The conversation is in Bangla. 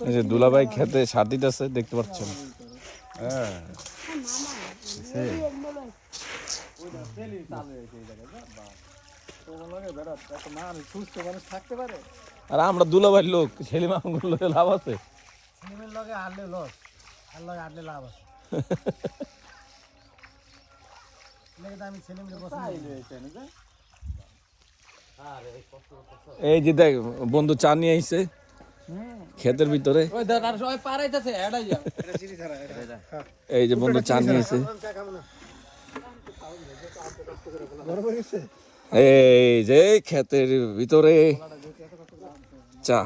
এই যে দুলাভাই খেতে সার দিতেছে দেখতে পাচ্ছেন। হ্যাঁ আর আমরা দুলাভাই লোক ছেলে মামুর লোকে লাভ আছে। এই যে দেখ বন্ধু চা নিয়ে আইছে ক্ষেতের ভিতরে। এই যে বন্ধু চা নিয়ে আইছে, এই যে ক্ষেতের ভিতরে চা।